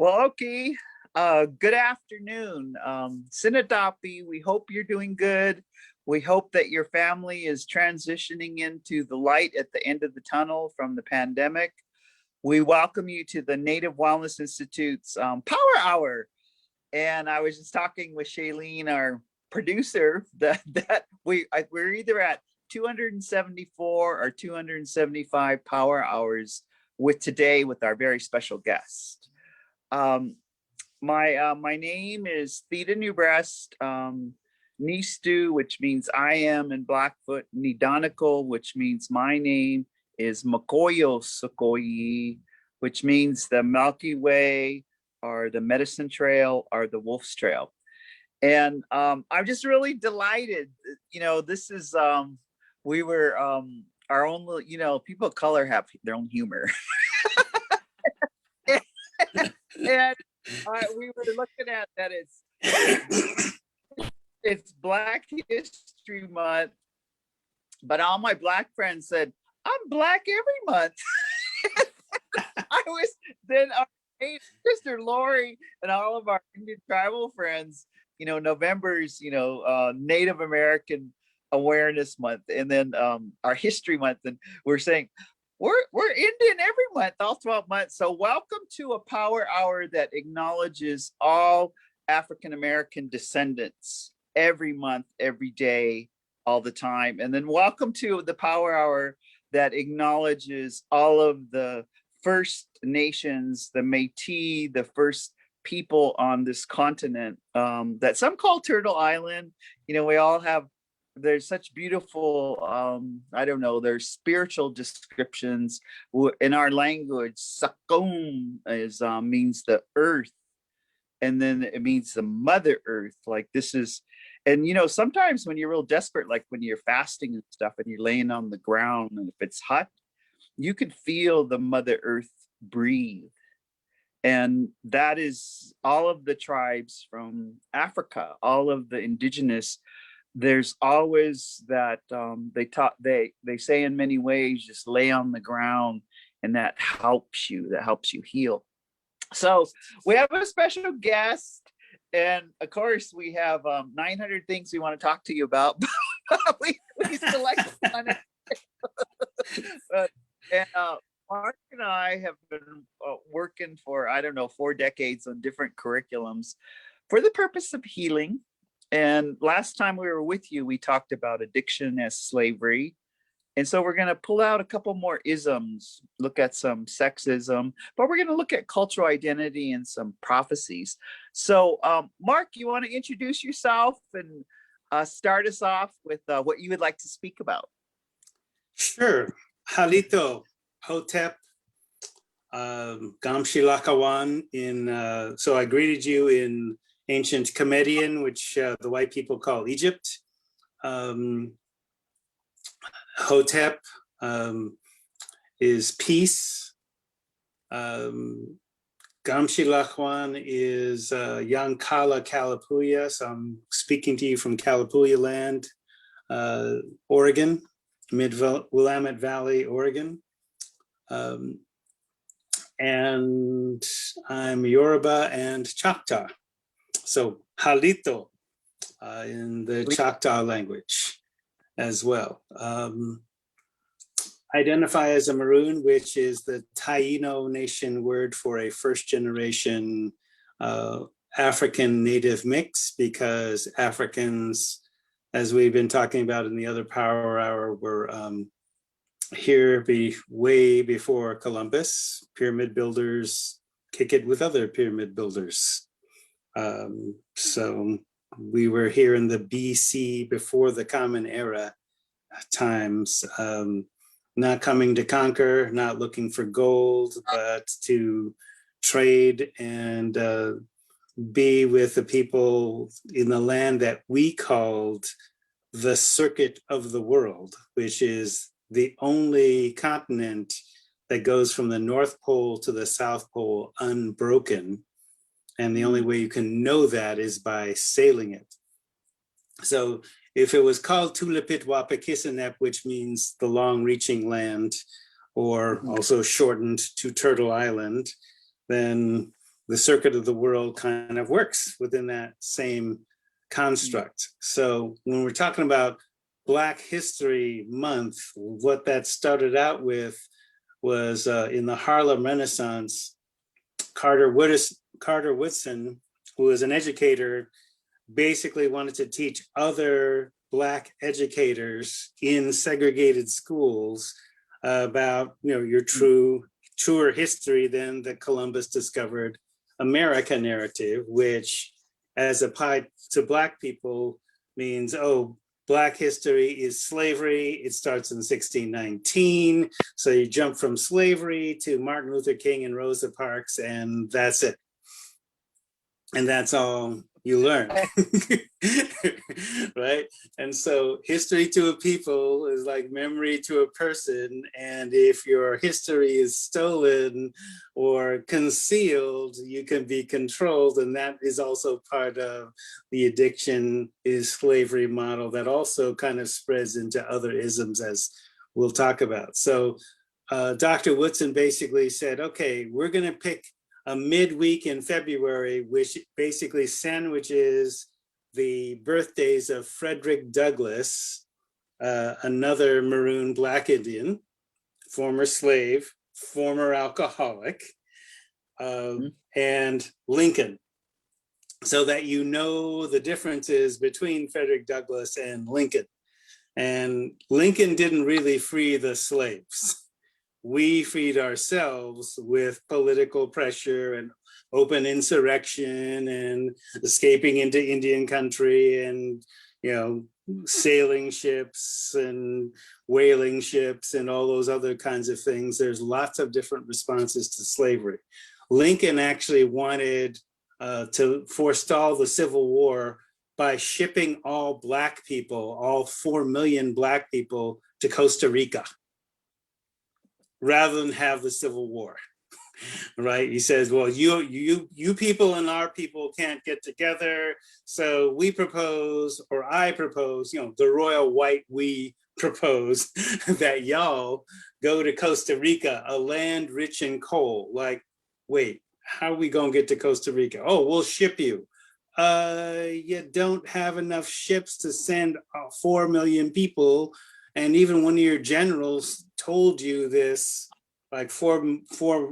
Well, okay. Good afternoon. Sinadapi, we hope you're doing good. We hope that your family is transitioning into the light at the end of the tunnel from the pandemic. We welcome you to the Native Wellness Institute's Power Hour. And I was just talking with Shailene, our producer, that we're either at 274 or 275 Power Hours with our very special guest. My name is Theda Newbreast, Nistu, which means I am in Blackfoot, Nidanikal, which means my name is Makoyo Sukoyi, which means the Milky Way or the Medicine Trail or the Wolf's Trail. And I'm just really delighted. This is we were our own little, people of color have their own humor. And we were looking at that it's Black History Month, but all my Black friends said, I'm Black every month. Then our sister Lori and all of our Indian tribal friends, November's, Native American Awareness Month, and then our History Month, and we're saying, we're Indian every month, all 12 months. So welcome to a Power Hour that acknowledges all African American descendants every month, every day, all the time. And then welcome to the Power Hour that acknowledges all of the First Nations, the Métis, the first people on this continent that some call Turtle Island. We all have, there's such beautiful, there's spiritual descriptions in our language. Sakum means the earth, and then it means the Mother Earth. Like this is, and sometimes when you're real desperate, like when you're fasting and stuff, and you're laying on the ground, and if it's hot, you can feel the Mother Earth breathe. And that is all of the tribes from Africa, all of the indigenous. There's always that they say in many ways, just lay on the ground, and that helps you heal. So we have a special guest, and of course we have 900 things we want to talk to you about. we select one. And Mark and I have been working for 4 decades on different curriculums for the purpose of healing. And last time we were with you, we talked about addiction as slavery. And so we're going to pull out a couple more isms, look at some sexism, but we're going to look at cultural identity and some prophecies. So Mark, you want to introduce yourself and start us off with what you would like to speak about? Sure. Halito, Hotep, Gamshilakawan so I greeted you in ancient Comedian, which the white people call Egypt. Hotep is peace. Gamshilakawan is Yankala Kalapuya. So I'm speaking to you from Kalapuya land, Oregon, Willamette Valley, Oregon. And I'm Yoruba and Choctaw. So Halito in the Choctaw language as well. Identify as a Maroon, which is the Taino Nation word for a first generation African native mix, because Africans, as we've been talking about in the other Power Hour, were here way before Columbus. Pyramid builders kick it with other pyramid builders. So we were here in the BC, before the Common Era times, not coming to conquer, not looking for gold, but to trade and be with the people in the land that we called the Circuit of the World, which is the only continent that goes from the North Pole to the South Pole unbroken. And the only way you can know that is by sailing it. So if it was called Tulipitwapakisinep, which means the long-reaching land, or also shortened to Turtle Island, then the circuit of the world kind of works within that same construct. So when we're talking about Black History Month, what that started out with was in the Harlem Renaissance, Carter Woodson, who was an educator, basically wanted to teach other Black educators in segregated schools about, your truer history than the Columbus discovered America narrative, which as applied to Black people means, Black history is slavery. It starts in 1619. So you jump from slavery to Martin Luther King and Rosa Parks, and that's it. And that's all you learn, right? And so history to a people is like memory to a person. And if your history is stolen or concealed, you can be controlled. And that is also part of the addiction is slavery model that also kind of spreads into other isms, as we'll talk about. So Dr. Woodson basically said, okay, we're going to pick a midweek in February, which basically sandwiches the birthdays of Frederick Douglass, another Maroon Black Indian, former slave, former alcoholic, and Lincoln, so that you know the differences between Frederick Douglass and Lincoln. And Lincoln didn't really free the slaves. We freed ourselves with political pressure and open insurrection and escaping into Indian country and, sailing ships and whaling ships and all those other kinds of things. There's lots of different responses to slavery. Lincoln actually wanted to forestall the Civil War by shipping all Black people, all 4 million Black people, to Costa Rica, rather than have the Civil War, right? He says, well, you people and our people can't get together. So we propose, or I propose, the royal white we propose that y'all go to Costa Rica, a land rich in coal. Like, wait, how are we gonna get to Costa Rica? Oh, we'll ship you. You don't have enough ships to send 4 million people. And even one of your generals told you this like four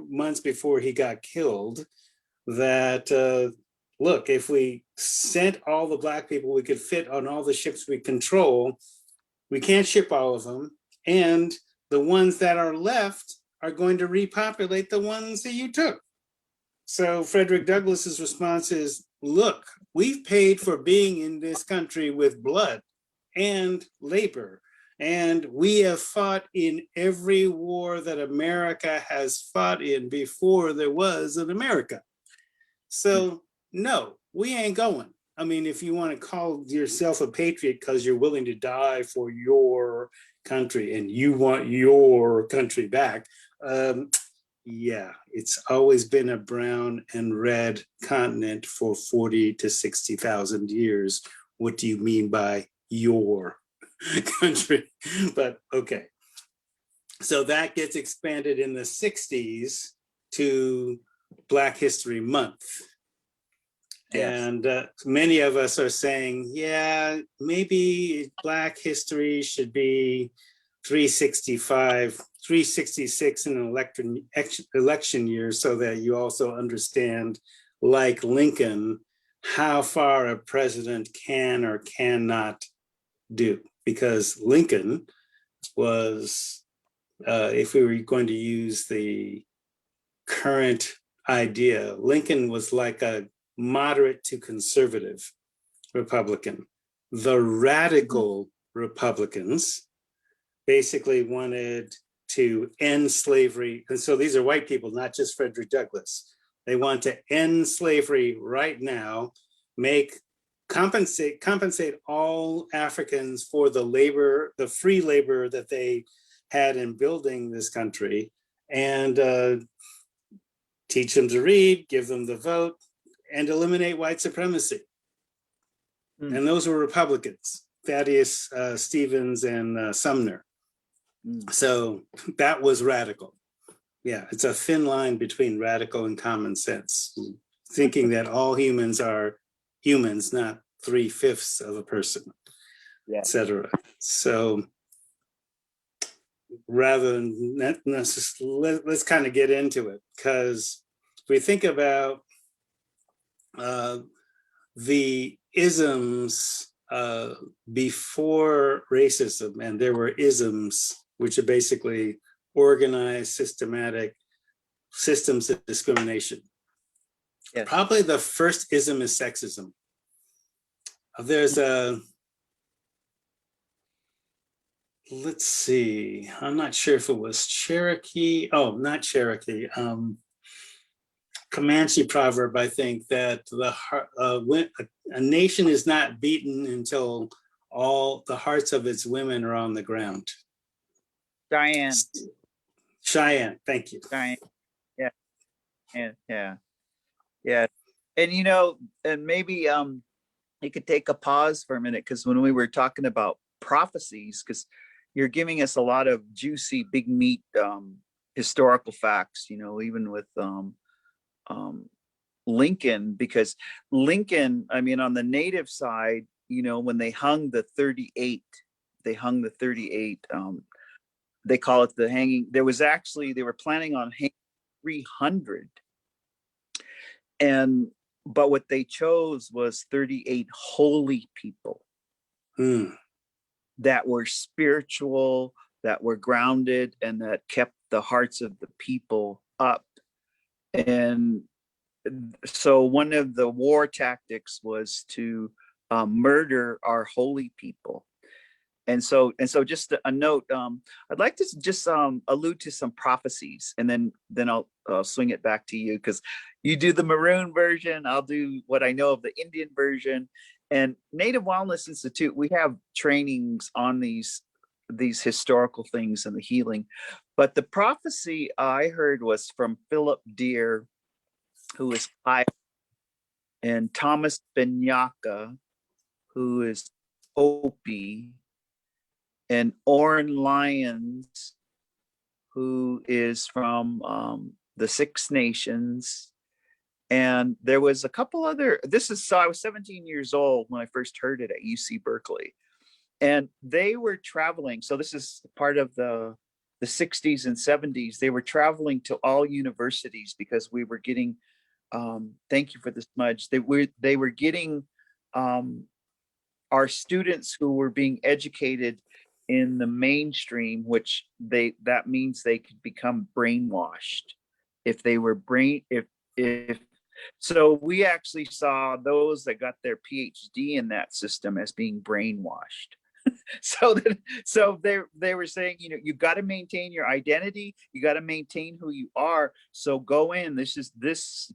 months before he got killed, that look, if we sent all the Black people we could fit on all the ships we control, we can't ship all of them. And the ones that are left are going to repopulate the ones that you took. So Frederick Douglass's response is, look, we've paid for being in this country with blood and labor. And we have fought in every war that America has fought in before there was an America. So no, we ain't going. I mean, if you want to call yourself a patriot because you're willing to die for your country and you want your country back, yeah, it's always been a brown and red continent for 40 to 60,000 years. What do you mean by your country? But okay, so that gets expanded in the 60s to Black History Month. Yes. And many of us are saying, yeah, maybe Black history should be 365, 366 in an election year, so that you also understand, like Lincoln, how far a president can or cannot do. Because Lincoln was, if we were going to use the current idea, Lincoln was like a moderate to conservative Republican. The radical Republicans basically wanted to end slavery. And so these are white people, not just Frederick Douglass. They want to end slavery right now, compensate all Africans for the labor, the free labor that they had in building this country, and teach them to read, give them the vote, and eliminate white supremacy. And those were Republicans, Thaddeus Stevens and Sumner. So that was radical. Yeah, it's a thin line between radical and common sense. thinking that all humans are humans, not 3/5 of a person, Yeah. etc. So rather than let's kind of get into it, because if we think about uh, the isms before racism, and there were isms which are basically organized, systematic systems of discrimination. Yes. Probably the first ism is sexism. There's a, let's see, I'm not sure if it was Cherokee, oh, not Cherokee, Comanche proverb, I think, that a nation is not beaten until all the hearts of its women are on the ground. Diane. Cheyenne, thank you. Diane. Yeah. Yeah. Yeah. And and maybe you could take a pause for a minute, because when we were talking about prophecies, because you're giving us a lot of juicy, big meat historical facts, even with Lincoln, because Lincoln, I mean, on the native side, when they hung the 38, they call it the hanging. They were planning on hanging 300, but what they chose was 38 holy people that were spiritual, that were grounded, and that kept the hearts of the people up. And so one of the war tactics was to murder our holy people. And so just a note, I'd like to just allude to some prophecies, and then I'll swing it back to you, because you do the Maroon version, I'll do what I know of the Indian version. And Native Wellness Institute, we have trainings on these historical things and the healing. But the prophecy I heard was from Philip Deere, who is Pi, and Thomas Benyaka, who is Opie, and Oren Lyons, who is from the Six Nations. And there was a couple other, so I was 17 years old when I first heard it at UC Berkeley. And they were traveling. So this is part of the 60s and 70s. They were traveling to all universities, because we were getting, thank you for the smudge. They were getting our students who were being educated in the mainstream, which that means they could become brainwashed if they were if so we actually saw those that got their PhD in that system as being brainwashed. So they were saying, you got to maintain your identity, you got to maintain who you are. So go in. This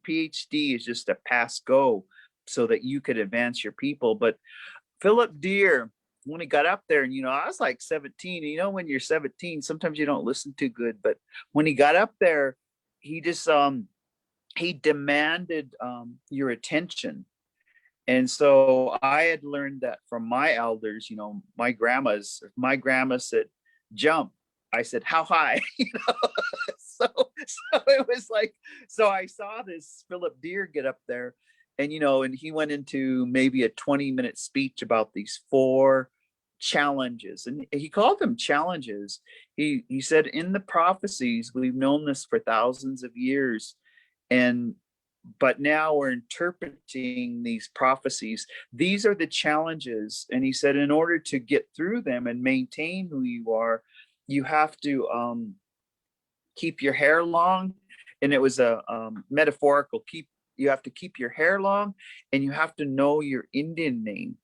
PhD is just a pass go, so that you could advance your people. But Philip Deere, when he got up there, and I was like 17. When you're 17, sometimes you don't listen too good. But when he got up there, he just he demanded your attention. And so I had learned that from my elders. My grandma said jump, I said how high. So it was like, so I saw this Philip Deere get up there, and and he went into maybe a 20-minute speech about these 4 challenges, and he called them challenges. He said, in the prophecies, we've known this for thousands of years, but now we're interpreting these prophecies. These are the challenges. And he said, in order to get through them and maintain who you are, you have to keep your hair long. And it was a metaphorical you have to keep your hair long, and you have to know your Indian name.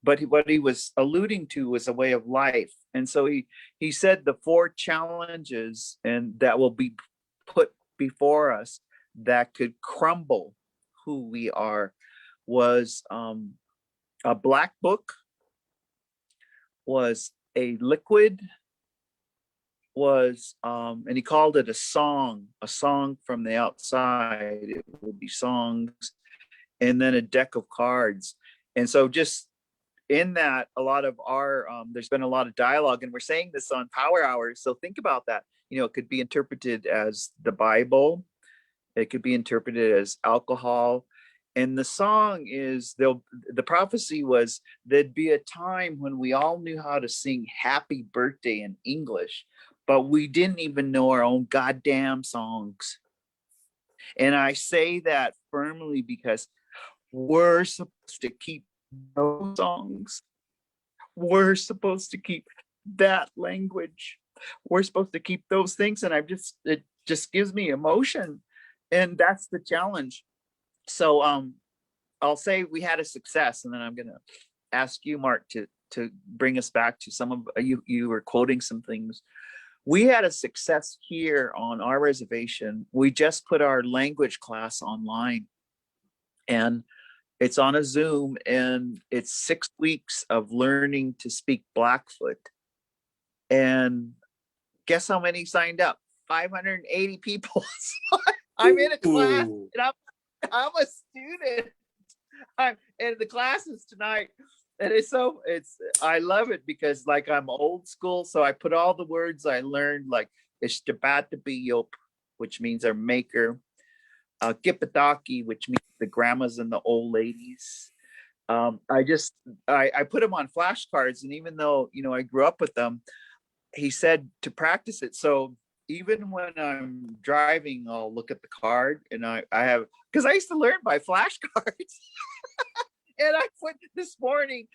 But what he was alluding to was a way of life. And so he said the 4 challenges and that will be put before us that could crumble who we are was a black book, was a liquid, was and he called it a song from the outside. It would be songs, and then a deck of cards. And so just in that, a lot of our there's been a lot of dialogue, and we're saying this on Power Hours, so think about that. It could be interpreted as the Bible, It could be interpreted as alcohol. And the song is the prophecy was there'd be a time when we all knew how to sing happy birthday in English, but we didn't even know our own goddamn songs. And I say that firmly because we're supposed to keep those songs. We're supposed to keep that language. We're supposed to keep those things. And it just gives me emotion. And that's the challenge. So I'll say we had a success, and then I'm gonna ask you, Mark, to bring us back to some of you were quoting some things. We had a success here on our reservation. We just put our language class online, and it's on a Zoom, and it's 6 weeks of learning to speak Blackfoot. And guess how many signed up? 580 people. I'm in a class, and I'm a student. And the class is tonight. And I love it because like I'm old school. So I put all the words I learned, like Ishtabatabiyop, which means our maker, Kipadaki, which means the grandmas and the old ladies. I put them on flashcards, and even though I grew up with them, he said to practice it. So even when I'm driving, I'll look at the card, and I have, because I used to learn by flashcards. And I put this morning,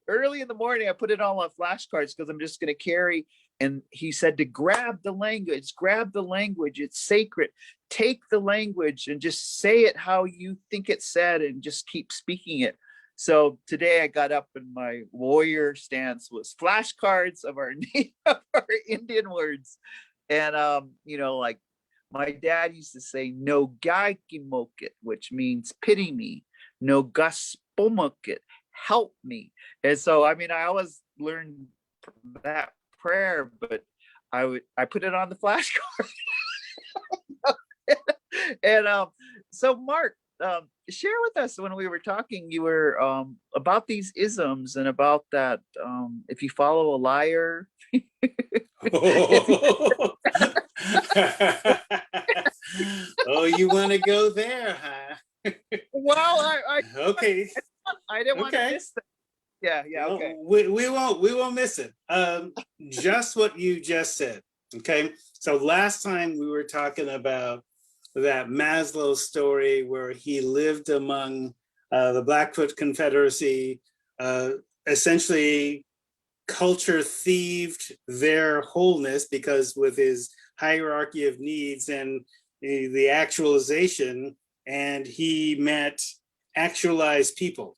early in the morning, I put it all on flashcards because I'm just going to carry. And he said to grab the language, it's sacred. Take the language and just say it how you think it's said and just keep speaking it. So today I got up and my warrior stance was flashcards of our Indian words. And, like my dad used to say, no gaikimokit, which means pity me. No gaspomokit, help me. And so, I always learned that prayer, but I put it on the flashcard. And so Mark, share with us, when we were talking, you were about these isms and about that if you follow a liar. Oh, you want to go there, huh? Well, Okay. I didn't want to Okay. miss that. Yeah, okay. We won't miss it. Just what you just said. Okay. So last time we were talking about that Maslow story where he lived among the Blackfoot Confederacy, essentially culture thieved their wholeness because with his hierarchy of needs and the actualization, and he met actualized people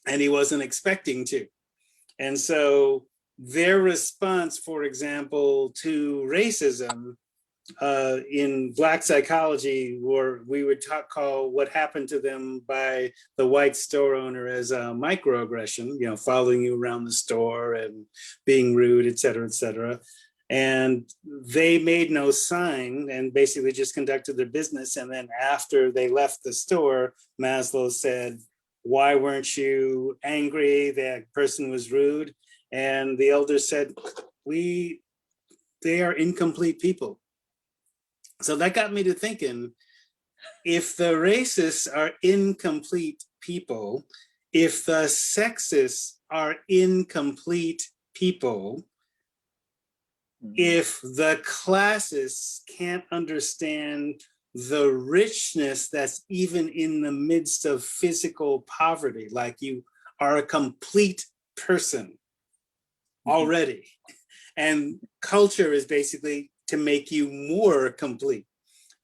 and he wasn't expecting to. And so their response, for example, to racism in Black psychology, or we would call what happened to them by the white store owner as a microaggression, following you around the store and being rude, et cetera, and they made no sign and basically just conducted their business. And then after they left the store, Maslow said, why weren't you angry? That person was rude. And the elders said, they are incomplete people. So that got me to thinking, if the racists are incomplete people, if the sexists are incomplete people, if the classists can't understand the richness that's even in the midst of physical poverty, like you are a complete person already. And culture is basically to make you more complete.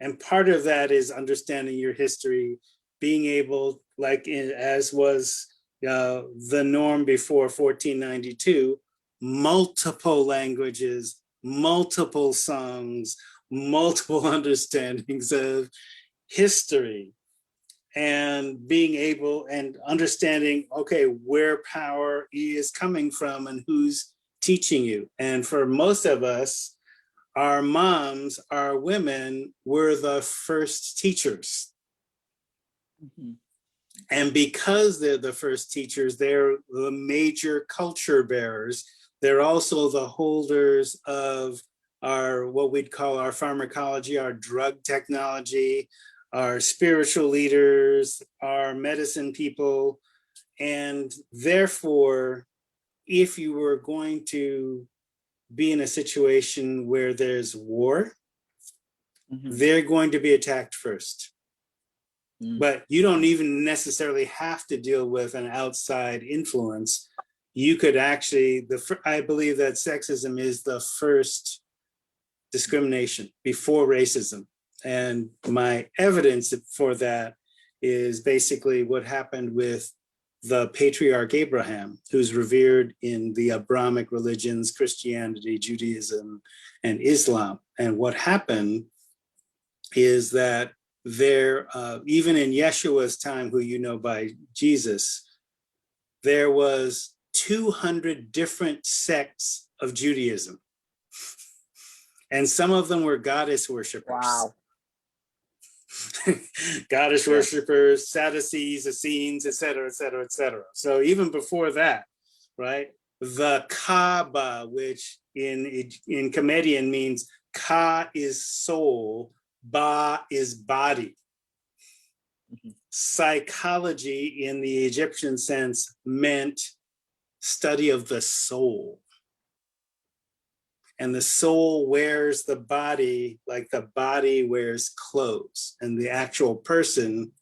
And part of that is understanding your history, being able, as was the norm before 1492, multiple languages, multiple songs, multiple understandings of history, and being able and understanding, okay, where power is coming from and who's teaching you. And for most of us, our moms, our women were the first teachers. Mm-hmm. And because they're the first teachers, they're the major culture bearers. They're also the holders of our what we'd call our pharmacology, our drug technology, our spiritual leaders, our medicine people. And therefore, if you were going to be in a situation where there's war, they're going to be attacked first. But you don't even necessarily have to deal with an outside influence. You could actually, I believe that sexism is the first discrimination before racism. And my evidence for that is basically what happened with the patriarch Abraham, who's revered in the Abrahamic religions, Christianity, Judaism, and Islam. And what happened is that there, even in Yeshua's time, who you know by Jesus, there was 200 different sects of Judaism. And some of them were goddess worshipers. Wow. Goddess worshipers, Sadducees, Essenes, et cetera, et cetera, et cetera. So even before that, right, the Kaaba, which in Comedian means Ka is soul, Ba is body. Psychology in the Egyptian sense meant study of the soul. And the soul wears the body like the body wears clothes. And the actual person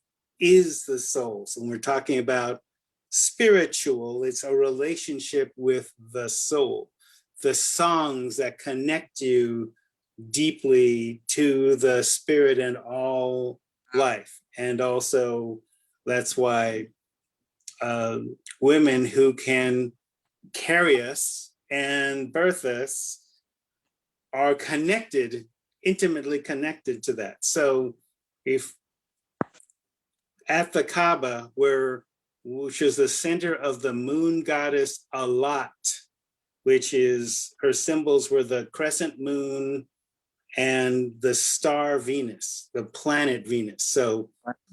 is the soul. So when we're talking about spiritual, it's a relationship with the soul. The songs that connect you deeply to the spirit and all life. And also that's why women who can carry us and birth us are connected, intimately connected to that. So if at the Kaaba, which is the center of the moon goddess Alat, which is, her symbols were the crescent moon and the star Venus, the planet Venus. So,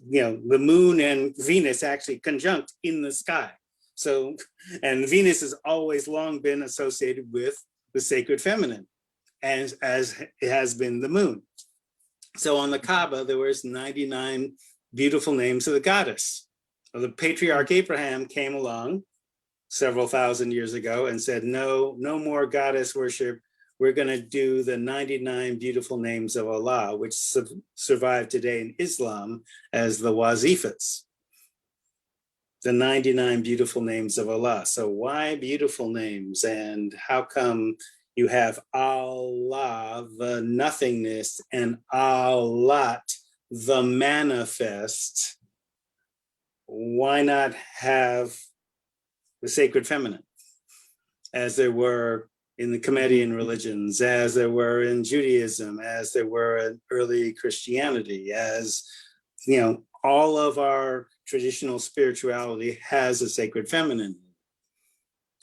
you know, the moon and Venus actually conjunct in the sky. So, and Venus has always long been associated with the sacred feminine, as it has been the moon. So on the Kaaba, there was 99 beautiful names of the goddess. Well, the patriarch Abraham came along several thousand years ago and said, no more goddess worship. We're going to do the 99 beautiful names of Allah, which survive today in Islam as the wazifas. The 99 beautiful names of Allah. So why beautiful names? And how come you have Allah, the nothingness, and Alat, the manifest? Why not have the sacred feminine, as there were in the Comedian religions, as there were in Judaism, as there were in early Christianity, as, you know, all of our traditional spirituality has a sacred feminine,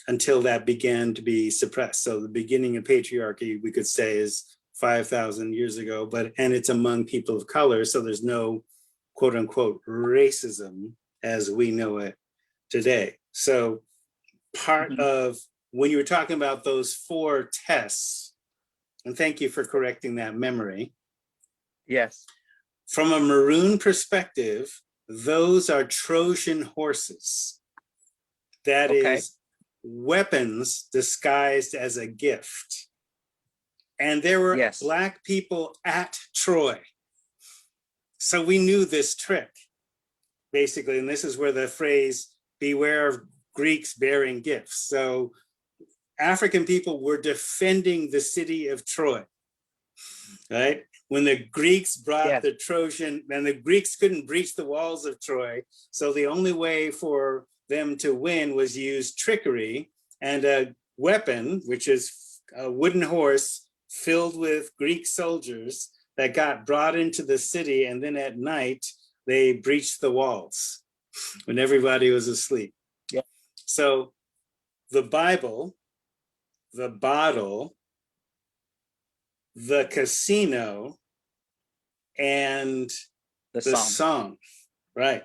until that began to be suppressed. So the beginning of patriarchy, we could say, is 5,000 years ago, and it's among people of color. So there's no quote unquote racism as we know it today. So part of when you were talking about those 4 tests, and thank you for correcting that memory. Yes. From a Maroon perspective, those are Trojan horses. That is weapons disguised as a gift. And there were Black people at Troy. So we knew this trick, basically. And this is where the phrase, beware of Greeks bearing gifts. So African people were defending the city of Troy, right? When the Greeks brought the Trojan, and the Greeks couldn't breach the walls of Troy. So the only way for them to win was use trickery and a weapon, which is a wooden horse filled with Greek soldiers that got brought into the city. And then at night, they breached the walls when everybody was asleep. So the Bible, the bottle, the casino, and the song, right?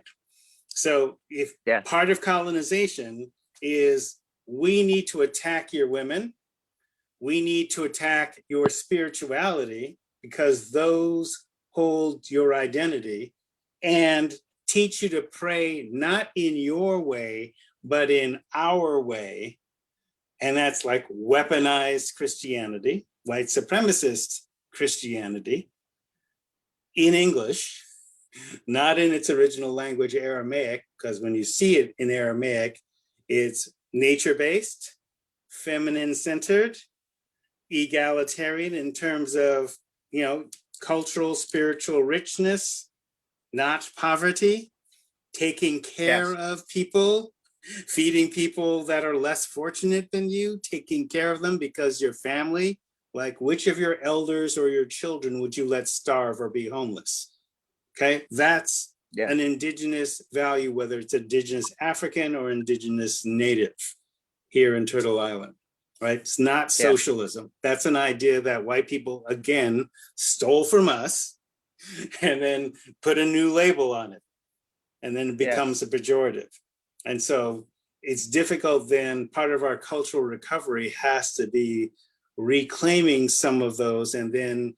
So if part of colonization is we need to attack your women, we need to attack your spirituality because those hold your identity, and teach you to pray not in your way, but in our way. And that's like weaponized Christianity, white supremacist Christianity in English, not in its original language, Aramaic, because when you see it in Aramaic, it's nature-based, feminine-centered, egalitarian in terms of, cultural, spiritual richness, not poverty, taking care of people, feeding people that are less fortunate than you, taking care of them because your family, like which of your elders or your children would you let starve or be homeless? Okay, that's an indigenous value, whether it's indigenous African or indigenous native here in Turtle Island, right? It's not socialism. That's an idea that white people, again, stole from us and then put a new label on it. And then it becomes a pejorative. And so it's difficult then, part of our cultural recovery has to be reclaiming some of those and then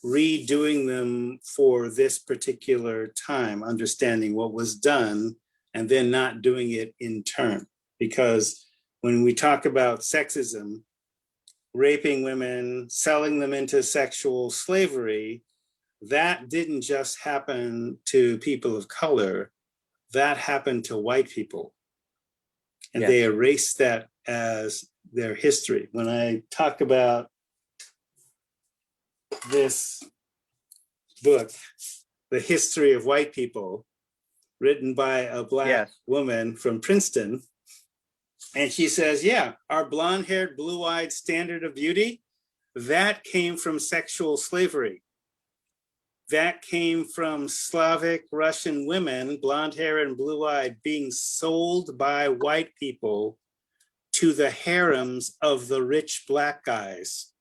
redoing them for this particular time, understanding what was done and then not doing it in turn. Because when we talk about sexism, raping women, selling them into sexual slavery, that didn't just happen to people of color, that happened to white people. And they erased that as their history. When I talk about this book, The History of White People, written by a Black woman from Princeton, and she says, our blonde-haired, blue-eyed standard of beauty, that came from sexual slavery. That came from Slavic Russian women, blonde hair and blue-eyed, being sold by white people to the harems of the rich Black guys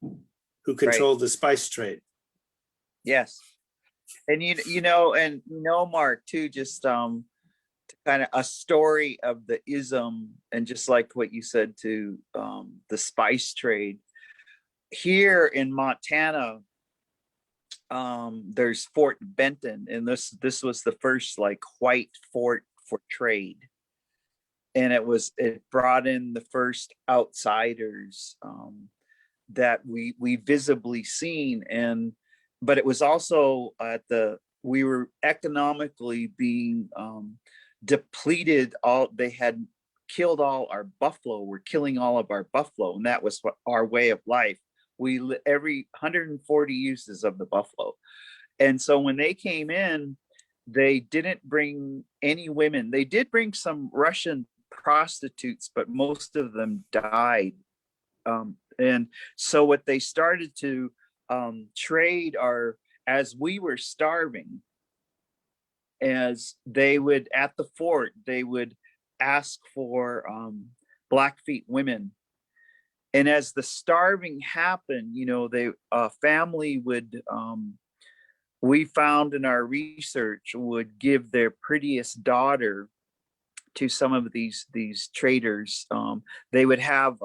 who controlled the spice trade. Yes. And Mark, too, just kind of a story of the ism, and just like what you said to the spice trade. Here in Montana, there's Fort Benton, and this was the first like white fort for trade, and it brought in the first outsiders that we visibly seen. But it was also we were economically being depleted. They had killed all our buffalo. We're killing all of our buffalo, and that was our way of life. Every 140 uses of the buffalo. And so when they came in, they didn't bring any women. They did bring some Russian prostitutes, but most of them died. And so what they started to trade as we were starving, as they would, at the fort, they would ask for Blackfeet women. And as the starving happened, they family would, we found in our research, would give their prettiest daughter to some of these traders. They would have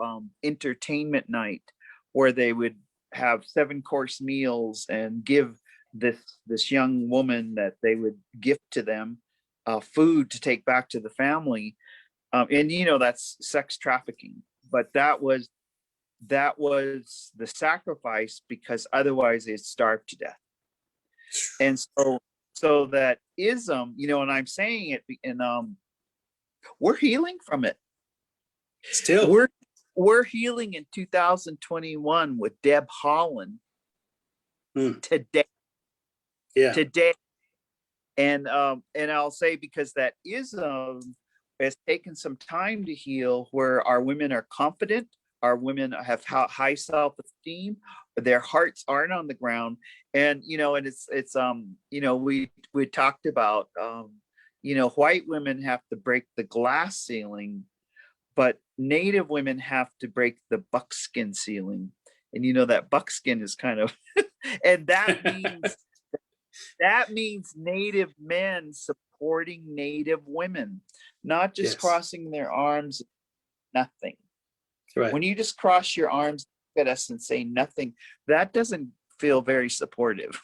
entertainment night where they would have 7-course meals and give this young woman that they would gift to them food to take back to the family. And that's sex trafficking, but that was the sacrifice, because otherwise they'd starve to death. And so that ism, and I'm saying it, and we're healing from it. Still, we're healing in 2021 with Deb Holland today. Today. And I'll say, because that ism has taken some time to heal, where our women are confident, our women have high self-esteem, their hearts aren't on the ground. And and it's we talked about white women have to break the glass ceiling, but Native women have to break the buckskin ceiling. And that buckskin is kind of and that means Native men supporting Native women, not just crossing their arms, nothing. Right. When you just cross your arms, at us and say nothing, that doesn't feel very supportive.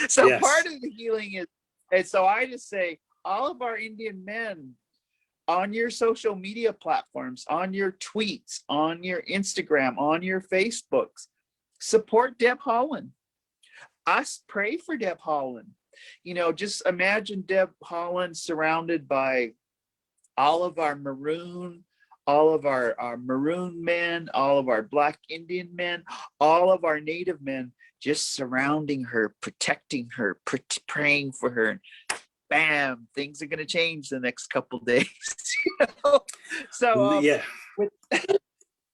So Yes. part of the healing is, and so I just say, all of our Indian men on your social media platforms, on your tweets, on your Instagram, on your Facebooks, support Deb Haaland. Us pray for Deb Haaland. You know, just imagine Deb Haaland surrounded by all of our maroon, all of our maroon men, all of our Black Indian men, all of our Native men, just surrounding her, protecting her, praying for her. Bam, things are going to change the next couple days. You know? So yeah, with,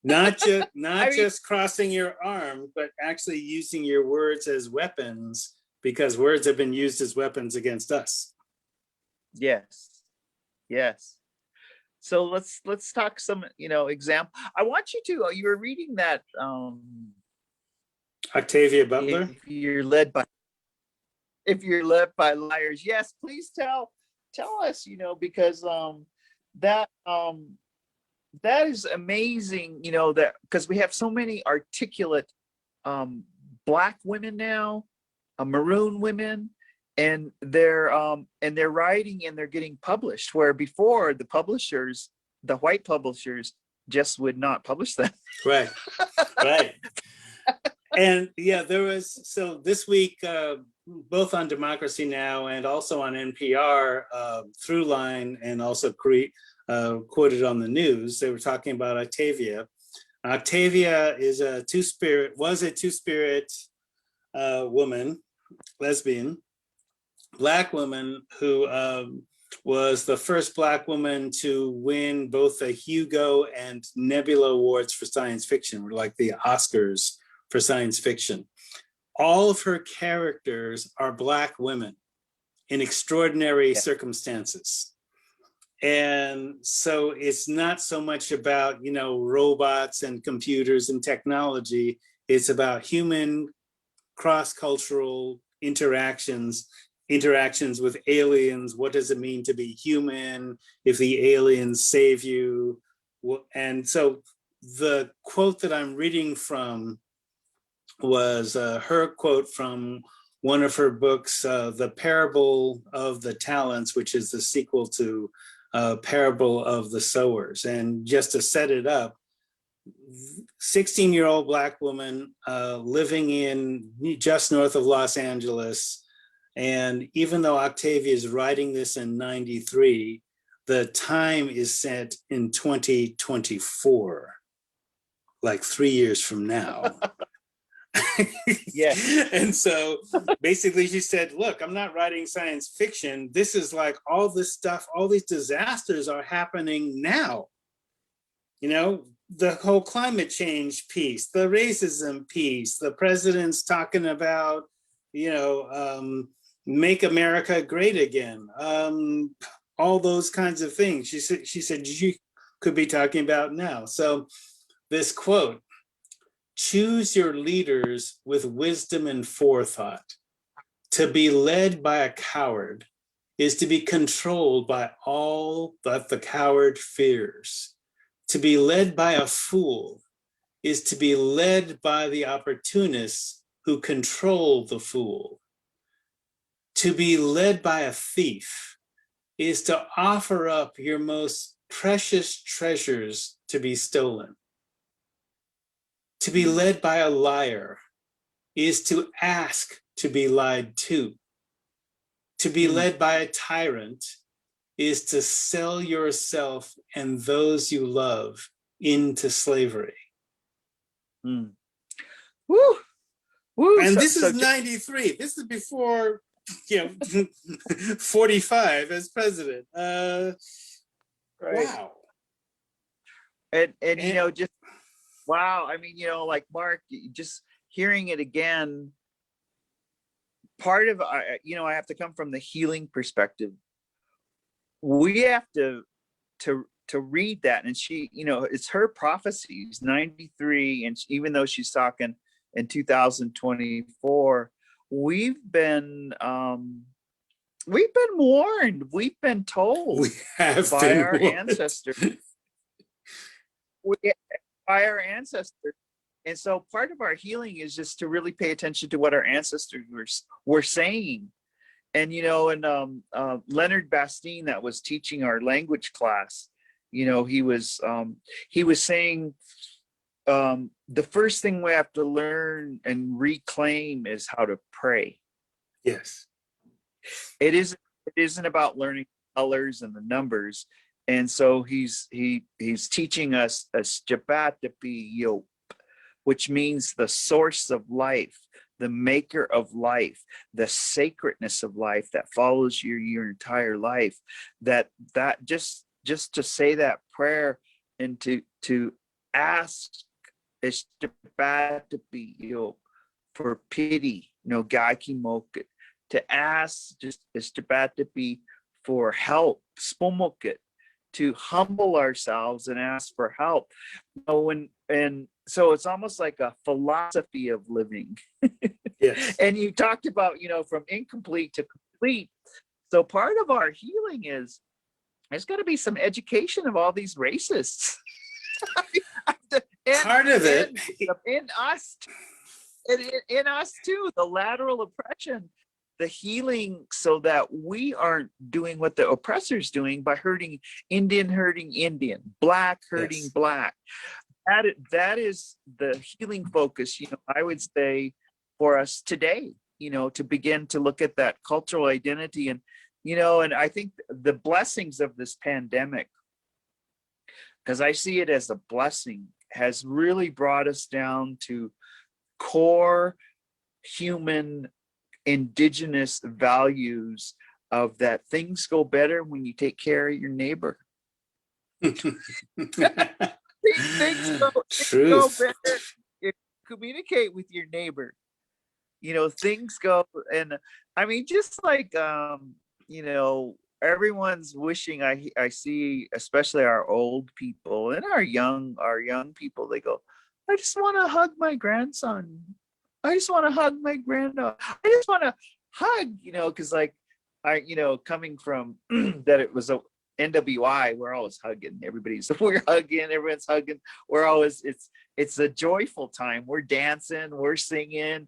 not just I mean, just crossing your arm, but actually using your words as weapons, because words have been used as weapons against us. yes, yes. So let's talk some, you know, example. I want you to. You were reading that. Octavia Butler. If you're led by liars, yes, please tell us. You know, because that that is amazing. You know, that because we have so many articulate Black women now, maroon women, and they're writing and they're getting published, where before the publishers, the white publishers, just would not publish them. Right, right. And yeah, there was, so this week, both on Democracy Now! And also on NPR, Throughline, and also quoted on the news, they were talking about Octavia. Octavia is was a two-spirit woman, lesbian, Black woman, who was the first Black woman to win both the Hugo and Nebula Awards for science fiction, like the Oscars for science fiction. All of her characters are Black women in extraordinary circumstances. And so it's not so much about, you know, robots and computers and technology. It's about human cross-cultural interactions with aliens. What does it mean to be human if the aliens save you? And so the quote that I'm reading from was her quote from one of her books, The Parable of the Talents, which is the sequel to Parable of the Sowers. And just to set it up, 16-year-old Black woman living in just north of Los Angeles. And even though Octavia is writing this in 93, the time is set in 2024, like 3 years from now. Yeah. And so basically she said, look, I'm not writing science fiction. This is like all this stuff, all these disasters are happening now. You know, the whole climate change piece, the racism piece, the president's talking about, you know, make America great again. All those kinds of things. She said you could be talking about now. So this quote, choose your leaders with wisdom and forethought. To be led by a coward is to be controlled by all that the coward fears. To be led by a fool is to be led by the opportunists who control the fool. To be led by a thief is to offer up your most precious treasures to be stolen. To be led by a liar is to ask to be lied to. To be led by a tyrant is to sell yourself and those you love into slavery. Woo! Woo! And this is 93. This is before, you know, 45 as president. Right. Wow. And you know, just wow. I mean, you know, like Mark, just hearing it again, part of, you know, I have to come from the healing perspective. We have to read that, and she, you know, it's her prophecies, 93, and even though she's talking in 2024, we've been warned, we've been told, we have by been our warned. ancestors. By our ancestors And so part of our healing is just to really pay attention to what our ancestors were saying. And, and Leonard Bastine, that was teaching our language class, he was saying, the first thing we have to learn and reclaim is how to pray. Yes. It isn't about learning colors and the numbers. And so he's teaching us a Stapatapi Yop, which means the source of life, the maker of life, the sacredness of life that follows your entire life. That just to say that prayer and to ask Stapatapi Yop for pity, no Gaki Moket, to ask just Stapatapi for help, Spomokit, to humble ourselves and ask for help. And so it's almost like a philosophy of living. Yes. And you talked about, from incomplete to complete. So part of our healing is there's got to be some education of all these racists. Part of it in us, in us too, the lateral oppression, the healing, so that we aren't doing what the oppressor's doing by hurting Indian, Black hurting Yes. Black. That is the healing focus, I would say, for us today, to begin to look at that cultural identity. And, and I think the blessings of this pandemic, because I see it as a blessing, has really brought us down to core human indigenous values of that things go better when you take care of your neighbor. things go better if you communicate with your neighbor. Things go, and I mean, just like everyone's wishing. I see, especially our old people and our young people, they go, I just want to hug my grandson. I just want to hug my granddaughter. I just want to hug, because like coming from that, it was a NWI, we're always hugging. We're hugging, everyone's hugging. We're always, it's a joyful time. We're dancing, we're singing,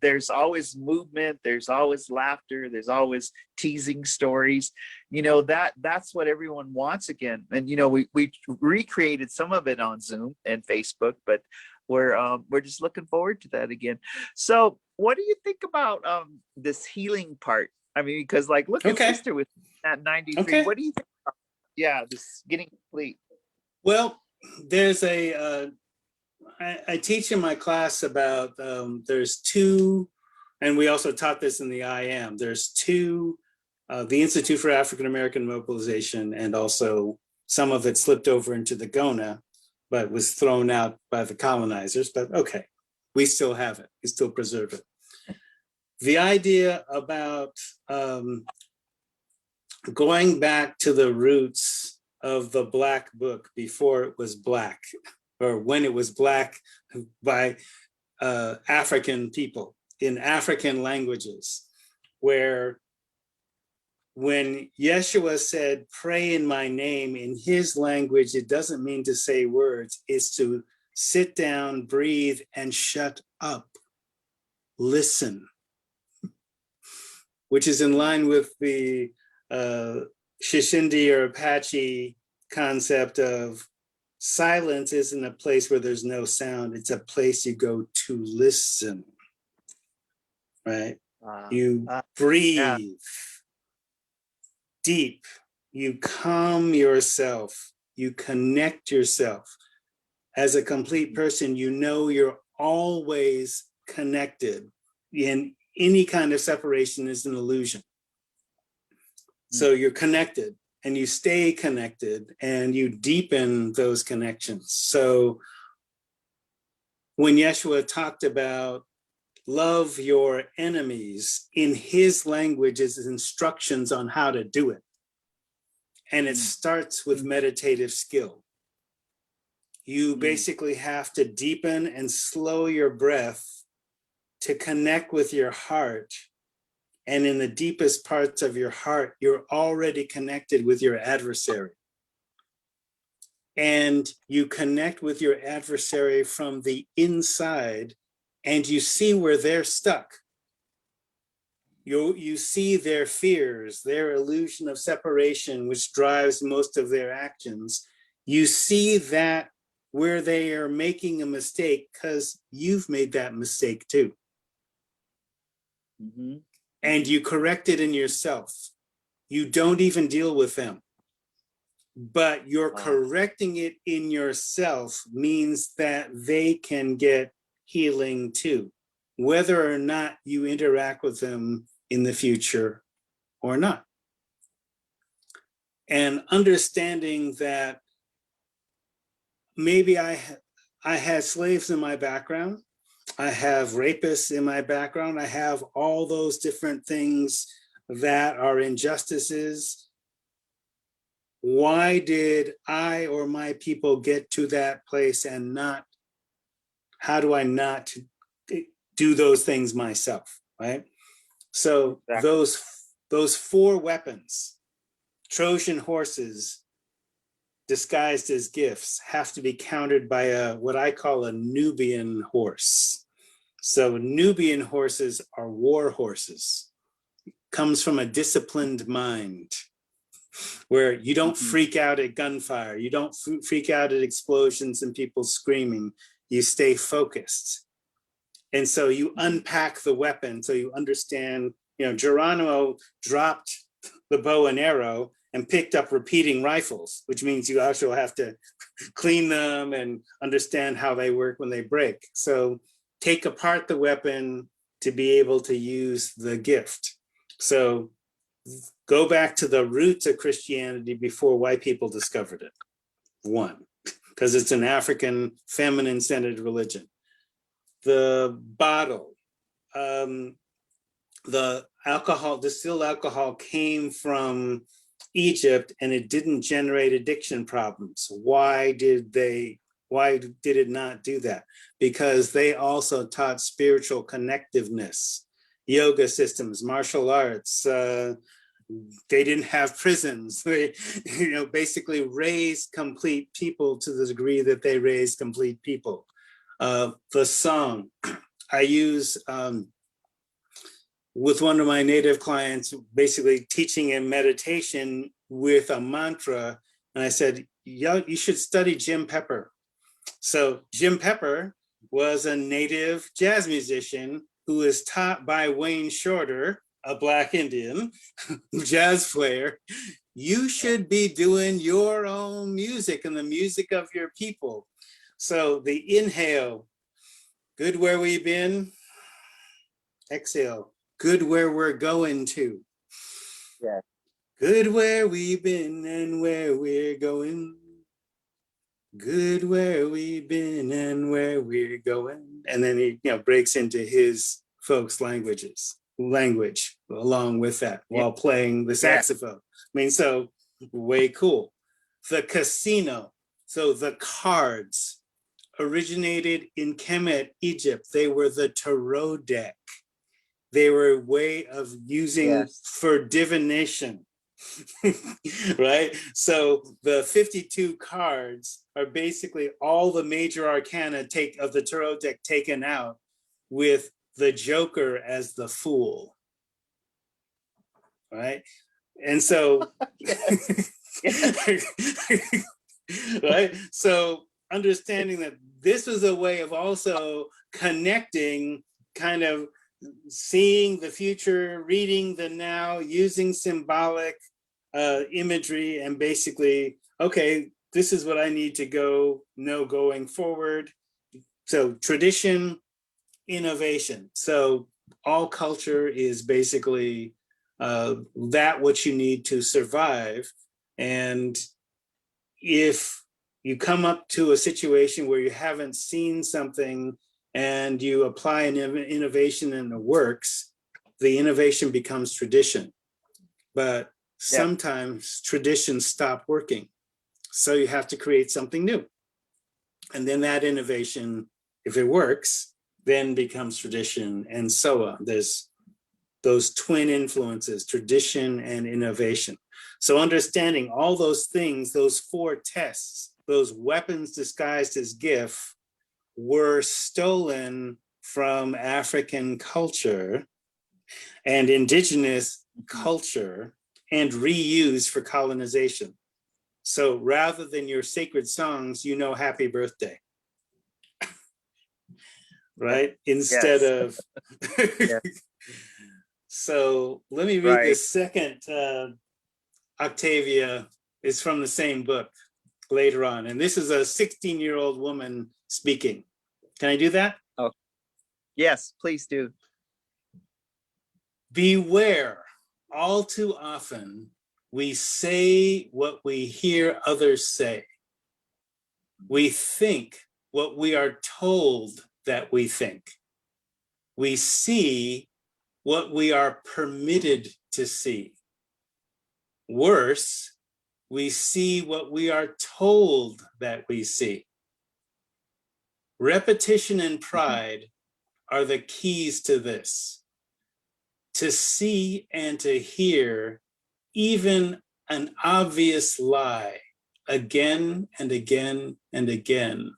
there's always movement, there's always laughter, there's always teasing stories. That's what everyone wants again. And we recreated some of it on Zoom and Facebook, but we're just looking forward to that again. So what do you think about this healing part? I mean, because like, look at Sister with that 93. Okay. What do you think about, this getting complete? Well, there's I teach in my class about, there's two, and we also taught this in the IM, there's two, the Institute for African American Mobilization, and also some of it slipped over into the GONA, but was thrown out by the colonizers. But okay, we still have it, we still preserve it. The idea about going back to the roots of the Black book before it was Black, or when it was Black by African people in African languages, where when Yeshua said, pray in my name, in his language, it doesn't mean to say words, it's to sit down, breathe, and shut up. Listen. Which is in line with the Shishindi or Apache concept of silence isn't a place where there's no sound, it's a place you go to listen, right? You breathe deep, you calm yourself, you connect yourself. As a complete person, you're always connected, and any kind of separation is an illusion. So you're connected, and you stay connected, and you deepen those connections. So when Yeshua talked about love your enemies, in his language is instructions on how to do it. And it starts with meditative skill. You basically have to deepen and slow your breath to connect with your heart. And in the deepest parts of your heart, you're already connected with your adversary. and you connect with your adversary from the inside, and you see where they're stuck. You see their fears, their illusion of separation, which drives most of their actions. You see that where they are making a mistake because you've made that mistake too. Mm-hmm. And you correct it in yourself. You don't even deal with them. But you're correcting it in yourself means that they can get healing too, whether or not you interact with them in the future or not. And understanding that maybe I had slaves in my background, I have rapists in my background, I have all those different things that are injustices. Why did I or my people get to that place and not, how do I not do those things myself, right? So Exactly. those four weapons, Trojan horses disguised as gifts, have to be countered by what I call a Nubian horse. So Nubian horses are war horses, comes from a disciplined mind, where you don't freak out at gunfire, you don't freak out at explosions and people screaming, you stay focused. And so you unpack the weapon so you understand, Geronimo dropped the bow and arrow and picked up repeating rifles, which means you also have to clean them and understand how they work when they break. So take apart the weapon to be able to use the gift. So go back to the roots of Christianity before white people discovered it. One, because it's an African feminine-centered religion. The bottle, the alcohol, distilled alcohol came from Egypt and it didn't generate addiction problems. Why did it not do that? Because they also taught spiritual connectiveness, yoga systems, martial arts. They didn't have prisons. They, basically raised complete people to the degree that they raised complete people. The song I use with one of my native clients, basically teaching him meditation with a mantra. And I said, you should study Jim Pepper. So Jim Pepper was a native jazz musician who was taught by Wayne Shorter, a Black Indian jazz player. You should be doing your own music and the music of your people. So the inhale, good where we've been. Exhale, good where we're going to. Yeah. Good where we've been and where we're going. Good where we've been and where we're going. And then he breaks into his folks' language along with that while playing the saxophone. I mean, so way cool. The casino, so the cards originated in Kemet, Egypt. They were the tarot deck. They were a way of using for divination, right? So the 52 cards are basically all the major arcana of the tarot deck taken out, with the Joker as the fool, right? And so, right? So understanding that this was a way of also connecting, kind of seeing the future, reading the now, using symbolic imagery, and basically, okay, this is what I need to know going forward. So tradition, innovation. So all culture is basically that what you need to survive. And if you come up to a situation where you haven't seen something and you apply an innovation and it works, the innovation becomes tradition. But sometimes traditions stop working. So you have to create something new. And then that innovation, if it works, then becomes tradition, and so on. There's those twin influences, tradition and innovation. So understanding all those things, those four tests those weapons disguised as gift were stolen from African culture and indigenous culture and reused for colonization. So rather than your sacred songs, you know, happy birthday, right? Instead Yes. of, Yeah. so let me read Right. this second Octavia. It's from the same book later on. And this is a 16-year-old woman speaking. Can I do that? Oh, yes, please do. Beware, all too often we say what we hear others say. We think what we are told that we think. We see what we are permitted to see. Worse, we see what we are told that we see. Repetition and pride are the keys to this. To see and to hear even an obvious lie again and again and again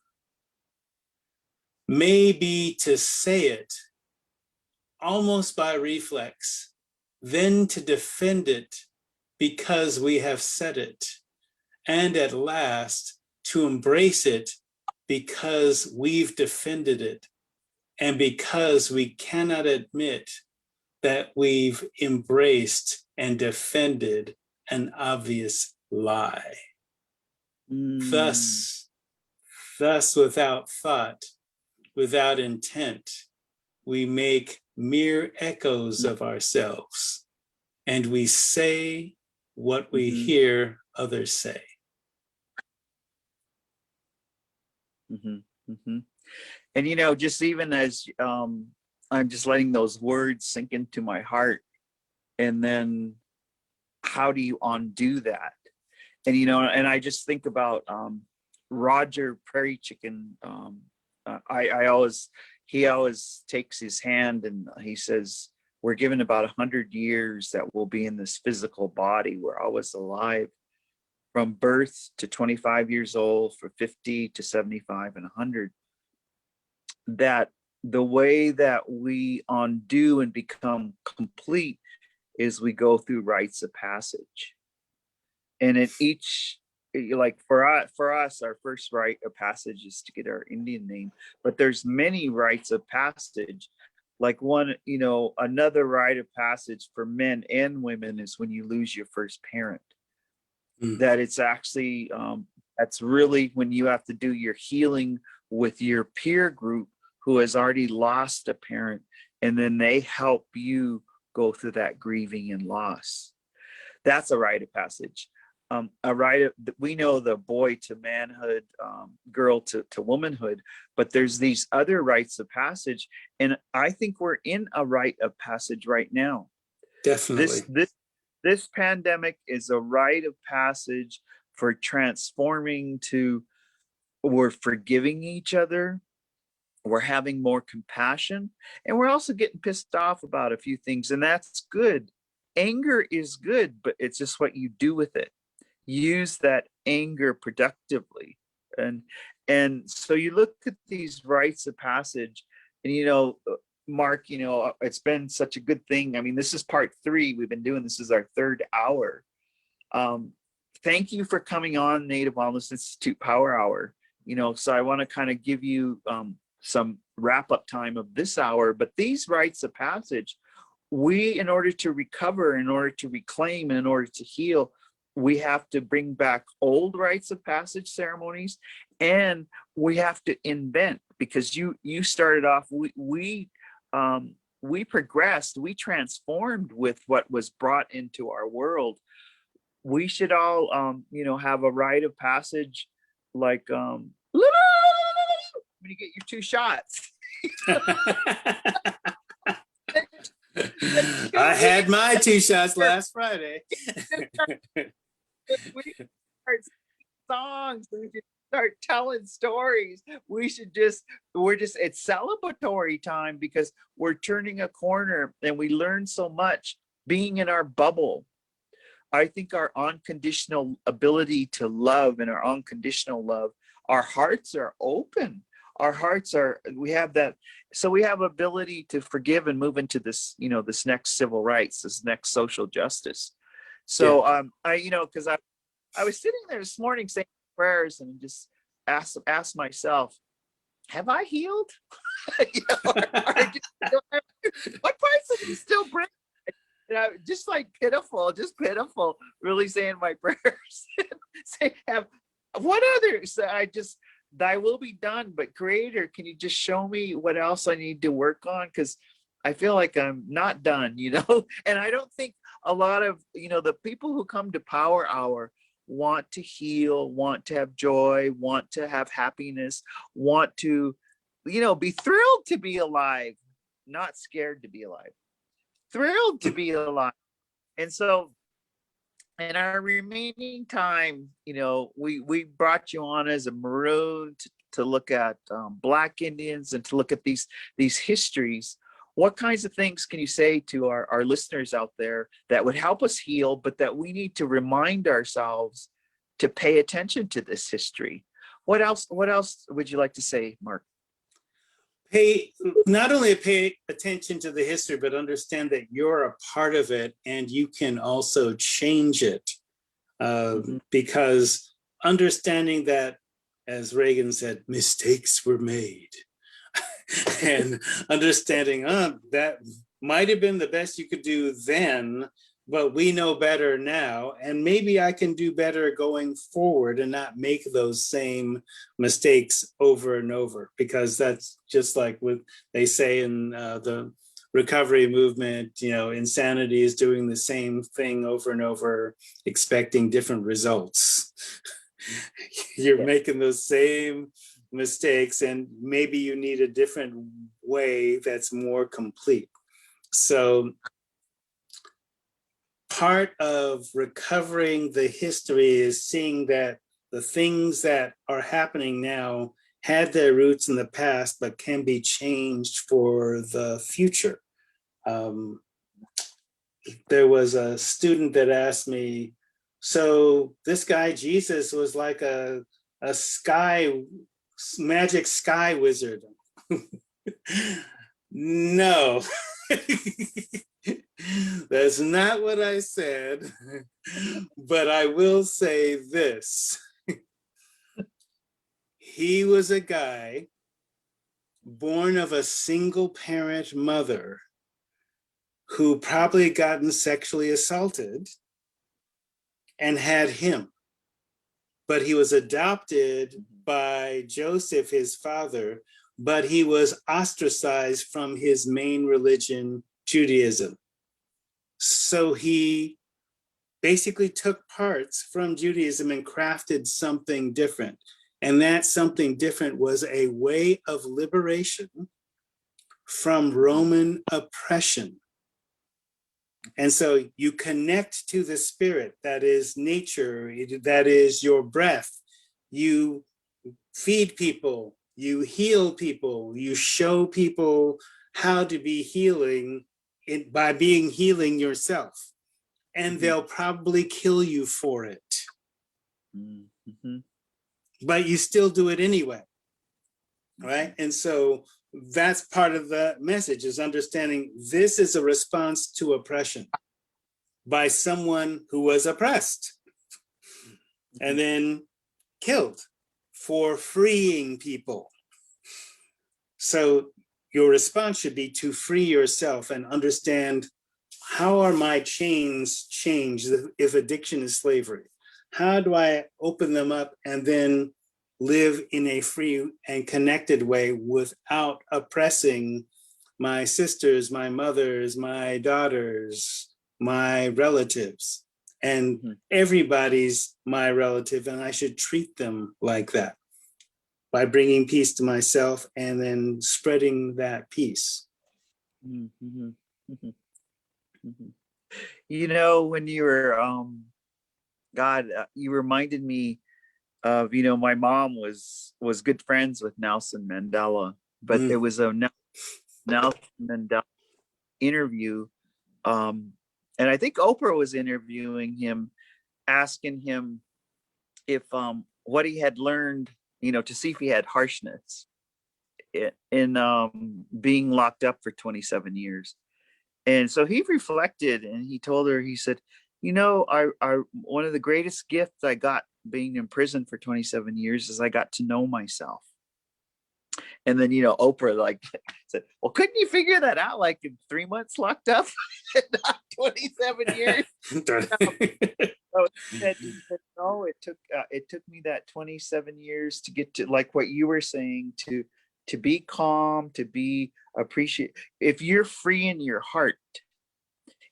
may be to say it almost by reflex, then to defend it because we have said it, and at last to embrace it because we've defended it, and because we cannot admit that we've embraced and defended an obvious lie. Thus, without thought, without intent, we make mere echoes of ourselves, and we say what we hear others say. And, you know, just even as I'm just letting those words sink into my heart, and then how do you undo that? And, you know, and I just think about Roger Prairie Chicken. He always takes his hand and he says, we're given about 100 years that we'll be in this physical body. We're always alive from birth to 25 years old, for 50 to 75 and 100. That the way that we undo and become complete is we go through rites of passage. And in each, like for us, our first rite of passage is to get our Indian name, but there's many rites of passage. Like one, you know, another rite of passage for men and women is when you lose your first parent. That it's actually, that's really when you have to do your healing with your peer group who has already lost a parent, and then they help you go through that grieving and loss. That's a rite of passage. A rite of, we know the boy to manhood, girl to womanhood, but there's these other rites of passage, and I think we're in a rite of passage right now. Definitely. This pandemic is a rite of passage for transforming to, we're forgiving each other, we're having more compassion, and we're also getting pissed off about a few things, and that's good. Anger is good, but it's just what you do with it. Use that anger productively. And so you look at these rites of passage, and, you know, Mark, you know, it's been such a good thing. I mean, this is part 3. We've been doing this is our 3rd hour. Thank you for coming on Native Wellness Institute Power Hour. You know, so I want to kind of give you some wrap up time of this hour, but these rites of passage, we, in order to recover, in order to reclaim, and in order to heal, we have to bring back old rites of passage ceremonies, and we have to invent, because you started off, we progressed, we transformed with what was brought into our world. We should all you know, have a rite of passage, like when you get your 2 shots. I had my 2 shots last Friday. We should start songs. We should start telling stories. It's celebratory time, because we're turning a corner, and we learn so much being in our bubble. I think our unconditional ability to love and our unconditional love, our hearts are open. Our hearts are, we have that. So we have ability to forgive and move into this, this next civil rights, this next social justice. Yeah. So because I was sitting there this morning saying prayers and just ask myself, have I healed? What parts of me still break? Just like pitiful, really saying my prayers. Say, what others? Thy will be done, but Creator, can you just show me what else I need to work on? Because I feel like I'm not done, and I don't think a lot of, the people who come to Power Hour want to heal, want to have joy, want to have happiness, want to, be thrilled to be alive, not scared to be alive, thrilled to be alive. And so in our remaining time, we brought you on as a Maroon to look at Black Indians and to look at these histories. What kinds of things can you say to our listeners out there that would help us heal, but that we need to remind ourselves to pay attention to this history? What else would you like to say, Mark? Not only pay attention to the history, but understand that you're a part of it and you can also change it. Because understanding that, as Reagan said, mistakes were made. And understanding that might have been the best you could do then, but we know better now, and maybe I can do better going forward and not make those same mistakes over and over, because that's just like what they say in the recovery movement, insanity is doing the same thing over and over, expecting different results. You're making those same mistakes, and maybe you need a different way that's more complete. So part of recovering the history is seeing that the things that are happening now had their roots in the past, but can be changed for the future. There was a student that asked me, so this guy Jesus was like a magic sky wizard. No. That's not what I said, but I will say this. He was a guy born of a single parent mother who probably gotten sexually assaulted and had him. But he was adopted by Joseph, his father, but he was ostracized from his main religion, Judaism. So he basically took parts from Judaism and crafted something different. And that something different was a way of liberation from Roman oppression. And so you connect to the spirit that is nature, that is your breath. You feed people, you heal people, you show people how to be healing by being healing yourself. And they'll probably kill you for it. But you still do it anyway, right? And so that's part of the message, is understanding this is a response to oppression by someone who was oppressed and then killed for freeing people. So your response should be to free yourself and understand, how are my chains changed if addiction is slavery? How do I open them up and then live in a free and connected way without oppressing my sisters, my mothers, my daughters, my relatives? And everybody's my relative, and I should treat them like that by bringing peace to myself and then spreading that peace. When you were, God, you reminded me of, my mom was good friends with Nelson Mandela, but there was a Nelson Mandela interview And I think Oprah was interviewing him, asking him if what he had learned, to see if he had harshness in being locked up for 27 years. And so he reflected and he told her, he said, I one of the greatest gifts I got being in prison for 27 years is I got to know myself. And then, Oprah like said, well, couldn't you figure that out like in 3 months locked up? Not 27 years. So he said, no, it took me that 27 years to get to, like what you were saying, to be calm, to be appreciate. If you're free in your heart,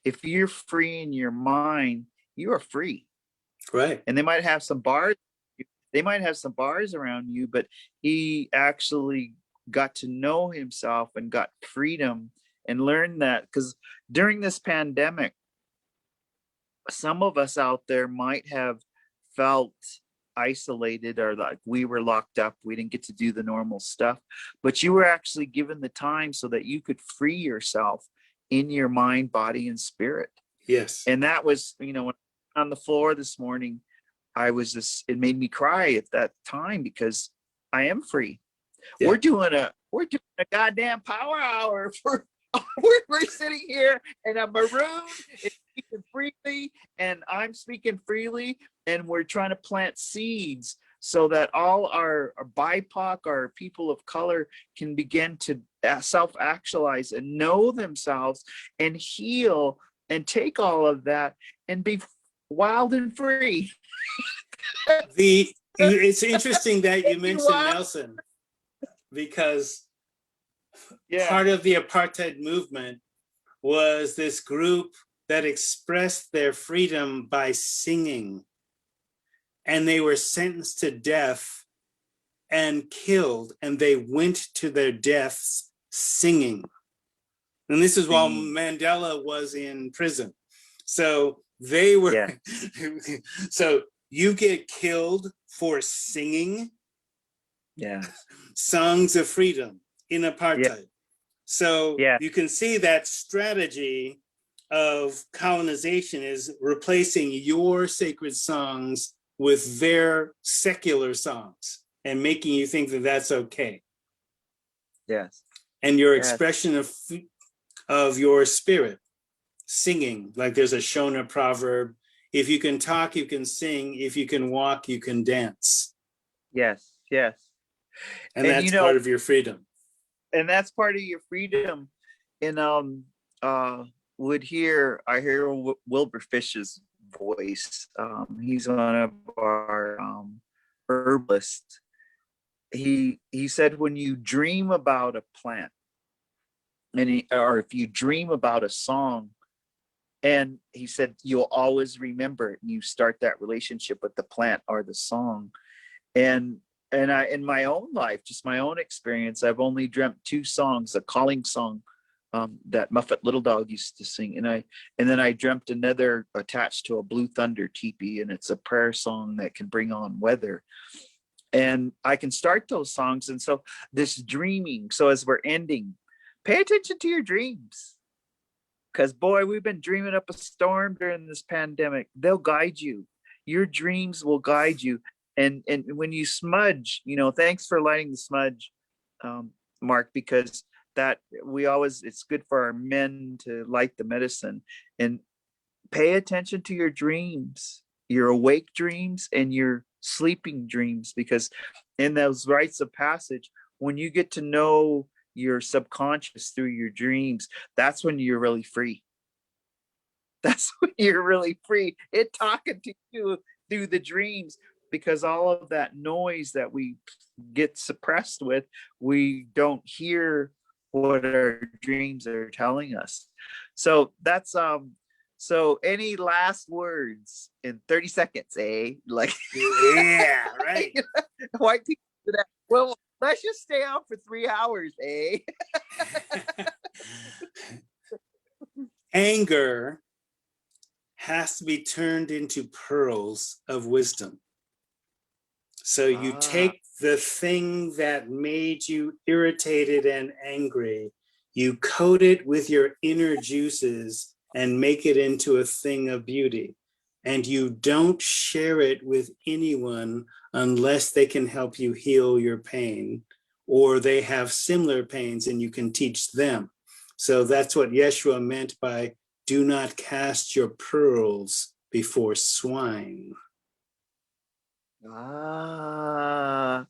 if you're free in your mind, you are free. Right. And they might have some bars around you, but he actually got to know himself and got freedom and learned that, because during this pandemic, some of us out there might have felt isolated, or like we were locked up, we didn't get to do the normal stuff, but you were actually given the time so that you could free yourself in your mind, body, and spirit. Yes. And that was, when on the floor this morning, it made me cry at that time, because I am free. Yeah. We're doing a goddamn power hour for we're sitting here and a Maroon is speaking freely and I'm speaking freely, and we're trying to plant seeds so that all our BIPOC, our people of color, can begin to self-actualize and know themselves and heal and take all of that and be wild and free. It's interesting that you mentioned Nelson, because part of the apartheid movement was this group that expressed their freedom by singing, and they were sentenced to death and killed, and they went to their deaths singing. And this is while Mandela was in prison. So they were, so you get killed for singing songs of freedom in apartheid. So you can see that strategy of colonization is replacing your sacred songs with their secular songs and making you think that that's okay. Yes. And your expression of your spirit, singing, like there's a Shona proverb, if you can talk, you can sing. If you can walk, you can dance. Yes, yes. And that's part of your freedom. And that's part of your freedom. And I hear Wilbur Fish's voice. He's one of our herbalists. He said, when you dream about a plant, or if you dream about a song, and he said, you'll always remember it, and you start that relationship with the plant or the song. And I, in my own life, just my own experience, I've only dreamt 2 songs, a calling song that Muffet Little Dog used to sing. And then I dreamt another attached to a Blue Thunder teepee, and it's a prayer song that can bring on weather. And I can start those songs. And so this dreaming, so as we're ending, pay attention to your dreams. Because boy, we've been dreaming up a storm during this pandemic. They'll guide you. Your dreams will guide you. And when you smudge, thanks for lighting the smudge, Mark, because that it's good for our men to light the medicine. And pay attention to your dreams, your awake dreams and your sleeping dreams, because in those rites of passage, when you get to know your subconscious through your dreams, that's when you're really free. That's when you're really free. It talking to you through the dreams, because all of that noise that we get suppressed with, we don't hear what our dreams are telling us. So that's so any last words in 30 seconds, like yeah, right. White people do that. Well, let's just stay out for 3 hours, Anger has to be turned into pearls of wisdom. So you take the thing that made you irritated and angry, you coat it with your inner juices, and make it into a thing of beauty. And you don't share it with anyone unless they can help you heal your pain, or they have similar pains and you can teach them. So that's what Yeshua meant by do not cast your pearls before swine. Ah,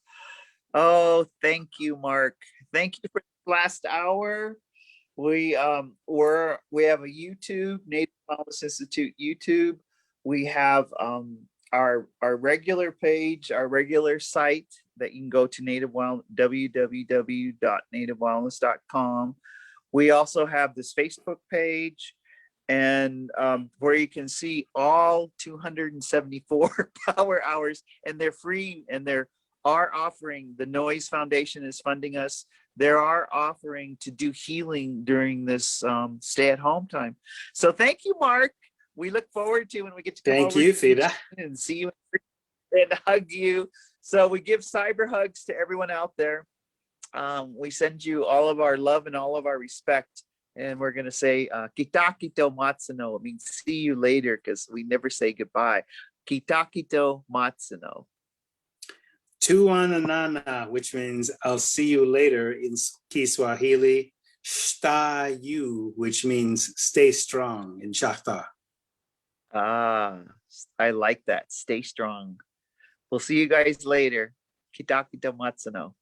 oh, thank you, Mark. Thank you for the last hour. We have a YouTube, Native Wellness Institute YouTube. We have our regular page, our regular site that you can go to www.nativewellness.com. We also have this Facebook page, and where you can see all 274 power hours, and they're free, and they're are offering. The Noise Foundation is funding us. They are offering to do healing during this stay-at-home time. So thank you, Mark. We look forward to when we get to come Thank over you, to Theda. and see you and hug you. So we give cyber hugs to everyone out there. We send you all of our love and all of our respect. And we're going to say, kita kito matsuno. It means see you later, because we never say goodbye. Kita kito matsuno. Tuananana, which means I'll see you later in Kiswahili. Shta you, which means stay strong in Shakta. Ah, I like that. Stay strong. We'll see you guys later. Kita kita matsuno.